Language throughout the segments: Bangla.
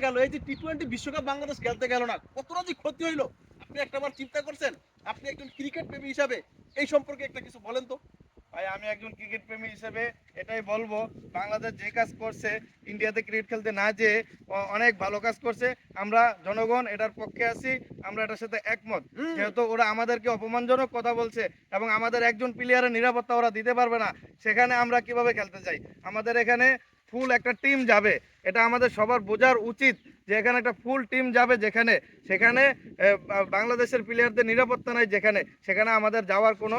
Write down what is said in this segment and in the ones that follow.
গেল এই যে টি-20 বিশ্বকাপ বাংলাদেশ খেলতে গেল না, কতটা যে ক্ষতি হইলো আপনি একটাবার চিন্তা করছেন? আপনি একজন ক্রিকেট প্রেমী হিসাবে এই সম্পর্কে একটা কিছু বলেন তো। ভাই আমি একজন ক্রিকেট প্রেমী হিসেবে এটাই বলবো, বাংলাদেশ যে কাজ করছে, ইন্ডিয়াতে ক্রিকেট খেলতে না যেয়ে অনেক ভালো কাজ করছে। আমরা জনগণ এটার পক্ষে আছি, আমরা এটার সাথে একমত। যেহেতু ওরা আমাদেরকে অপমানজনক কথা বলছে এবং আমাদের একজন প্লেয়ারের নিরাপত্তা ওরা দিতে পারবে না, সেখানে আমরা কিভাবে খেলতে চাই? আমাদের এখানে ফুল একটা টিম যাবে, এটা আমাদের সবার বোঝার উচিত যে এখানে একটা ফুল টিম যাবে, যেখানে সেখানে বাংলাদেশের প্লেয়ারদের নিরাপত্তা নাই, যেখানে সেখানে আমাদের যাওয়ার কোনো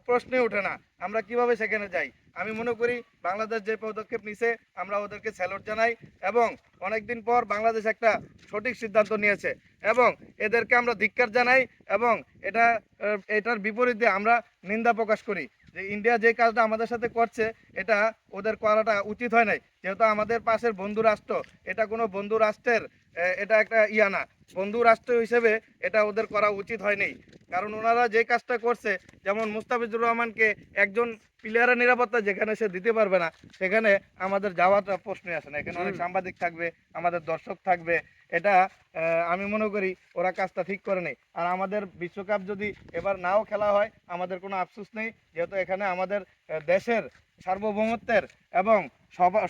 প্রশ্নই ওঠে না। আমরা কিভাবে সেখানে যাই? আমি মনে করি বাংলাদেশ যে পদক্ষেপ নিছে আমরা ওদেরকে স্যালুট জানাই এবং অনেকদিন পর বাংলাদেশ একটা সঠিক সিদ্ধান্ত নিয়েছে এবং এদেরকে আমরা ধিক্কার জানাই এবং এটার বিপরীতে আমরা নিন্দা প্রকাশ করি যে ইন্ডিয়া যে কাজটা আমাদের সাথে করছে এটা ওদের করাটা উচিত হয় নাই। যেহেতু আমাদের পাশের বন্ধু রাষ্ট্র, এটা কোনো বন্ধু রাষ্ট্রের এটা একটা না, বন্ধু রাষ্ট্র হিসেবে এটা ওদের করা উচিত হয়নি। কারণ ওনারা যে কাজটা করছে, যেমন মুস্তাফিজুর রহমানকে একজন প্লেয়ারের নিরাপত্তা যেখানে সে দিতে পারবে না, সেখানে আমাদের যাওয়াটা প্রশ্নই আসে না। এখানে অনেক সাংবাদিক থাকবে, আমাদের দর্শক থাকবে, এটা আমি মনে করি ওরা কাজটা ঠিক করে নেই। আর আমাদের বিশ্বকাপ যদি এবার নাও খেলা হয় আমাদের কোনো আফসোস নেই, যেহেতু এখানে আমাদের দেশের সার্বভৌমত্বের এবং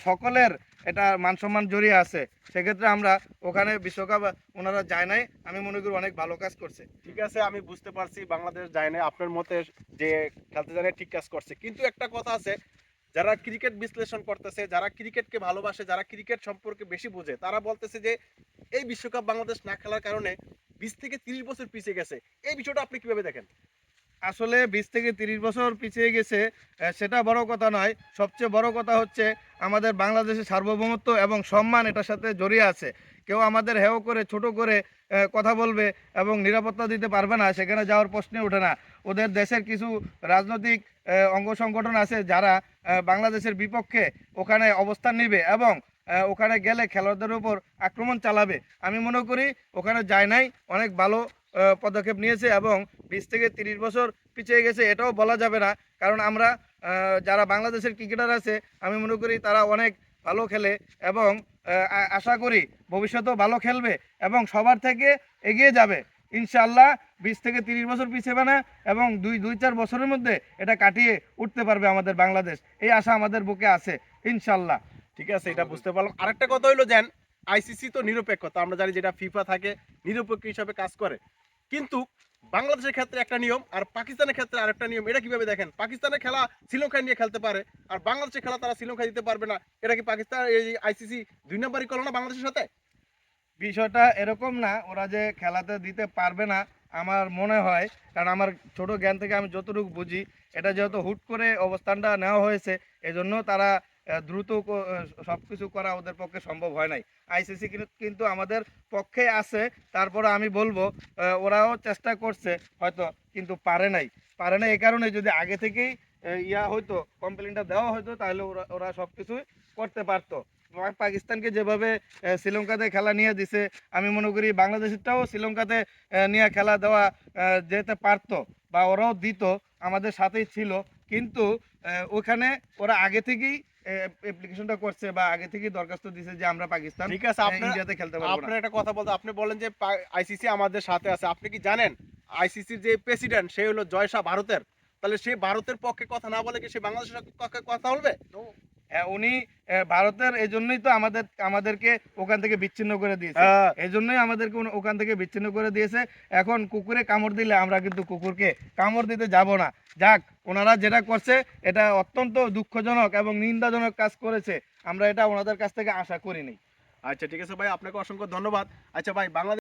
সকলের এটা মান সম্মান জড়িয়ে আছে। সেক্ষেত্রে আমরা ওখানে বিশ্বকাপ ওনারা যায় নাই, আমি মনে করি অনেক ভালো কাজ করছে। ঠিক আছে, আমি বুঝতে পারছি বাংলাদেশ যায় না, আপনার মতে যে খেলতে যায় না ঠিক কাজ করছে, কিন্তু একটা কথা আছে, যারা ক্রিকেট বিশ্লেষণ করতেছে, যারা ক্রিকেটকে ভালোবাসে, যারা ক্রিকেট সম্পর্কে বেশি বোঝে, তারা বলতেছে যে এই বিশ্বকাপ বাংলাদেশ না খেলার কারণে 20 থেকে 30 বছর পিছিয়ে গেছে। এই বিষয়টা আপনি কিভাবে দেখেন? আসলে 20 থেকে 30 বছর পিছিয়ে গেছে সেটা বড় কথা নয়। সবচেয়ে বড় কথা হচ্ছে আমাদের বাংলাদেশের সার্বভৌমত্ব এবং সম্মান এটার সাথে জড়িয়ে আছে। কেউ আমাদের হেয় করে ছোট করে কথা বলবে এবং নিরাপত্তা দিতে পারবে না, সেখানে যাওয়ার প্রশ্নই ওঠে না। ওদের দেশের কিছু রাজনৈতিক অঙ্গ সংগঠন আছে যারা বাংলাদেশের বিপক্ষে ওখানে অবস্থান নেবে এবং ওখানে গেলে খেলোয়াড়দের উপর আক্রমণ চালাবে। আমি মনে করি ওখানে যায় নাই, অনেক ভালো পদক্ষেপ নিয়েছে এবং 20 থেকে 30 বছর পিছিয়ে গেছে এটাও বলা যাবে না। কারণ আমরা যারা বাংলাদেশের ক্রিকেটার আছে আমি মনে করি তারা অনেক ভালো খেলে এবং আশা করি ভবিষ্যতেও ভালো খেলবে এবং সবার থেকে এগিয়ে যাবে ইনশাআল্লাহ। 20 থেকে 30 বছর পিছিয়ে না এবং দুই চার বছরের মধ্যে এটা কাটিয়ে উঠতে পারবে আমাদের বাংলাদেশ, এই আশা আমাদের বুকে আছে ইনশাআল্লাহ। ঠিক আছে, এটা বুঝতে পারলাম। আরেকটা কথা হইলো যেন আইসিসি তো নিরপেক্ষ, তো আমরা জানি যেটা ফিফা থাকে নিরপেক্ষ হিসাবে কাজ করে, কিন্তু বাংলাদেশের ক্ষেত্রে একটা নিয়ম আর পাকিস্তানের ক্ষেত্রে আরেকটা নিয়ম, এটা কিভাবে দেখেন? পাকিস্তানের খেলা শ্রীলঙ্কায় নিয়ে খেলতে পারে আর বাংলাদেশের খেলা তারা শ্রীলঙ্কায় দিতে পারবে না, এটা কি পাকিস্তান এই আইসিসি 2 নম্বরই করলো না বাংলাদেশের সাথে? বিষয়টা এরকম না, ওরা যে খেলাতে দিতে পারবে না আমার মনে হয়, কারণ আমার ছোট জ্ঞান থেকে আমি যতটুকু বুঝি, এটা যেহেতু হুট করে অবস্থানটা নেওয়া হয়েছে এজন্য তারা দ্রুত সব কিছু করা ওদের পক্ষে সম্ভব হয় নাই। আইসিসি কিন্তু আমাদের পক্ষে আছে, তারপরে আমি বলবো ওরাও চেষ্টা করছে হয়তো, কিন্তু পারে নাই এই কারণে যদি আগে থেকেই হয়তো কমপ্লেনটা দেওয়া হয়তো তাহলে ওরা ওরা সব কিছুই করতে পারতো। পাকিস্তানকে যেভাবে শ্রীলঙ্কাতে খেলা নিয়ে দিছে, আমি মনে করি বাংলাদেশেরটাও শ্রীলঙ্কাতে নিয়ে খেলা দেওয়া যেতে পারতো বা ওরাও দিত, আমাদের সাথেই ছিল। কিন্তু ওখানে ওরা আগে থেকেই অ্যাপ্লিকেশনটা করছে বা আগে থেকেই দরখাস্ত দিছে যে আমরা পাকিস্তান ঠিক আছে, আপনার ইন্ডিয়াতে খেলতে পারবো না। আপনার একটা কথা বলতে, আপনি বলেন যে আইসিসি আমাদের সাথে আছে, আপনি কি জানেন আইসিসির যে প্রেসিডেন্ট সে হলো জয় শাহ ভারতের? তাহলে সে ভারতের পক্ষে কথা না বলে কি সে বাংলাদেশের পক্ষে কথা বলবে? উনি ভারতের এজন্যই তো আমাদেরকে ওখান থেকে বিচ্ছিন্ন করে দিয়েছে, হ্যাঁ। এজন্যই আমাদেরকে ওখান থেকে বিচ্ছিন্ন করে দিয়েছে। এখন কুকুরে কামড় দিলে আমরা কিন্তু কুকুরকে কামড় দিতে যাব না। যাক, ওনারা যেটা করছে এটা অত্যন্ত দুঃখজনক এবং নিন্দাজনক কাজ করেছে, আমরা এটা ওনাদের কাছ থেকে আশা করিনি। আচ্ছা ঠিক আছে ভাই, আপনাকে অসংখ্য ধন্যবাদ। আচ্ছা ভাই, বাংলাদেশ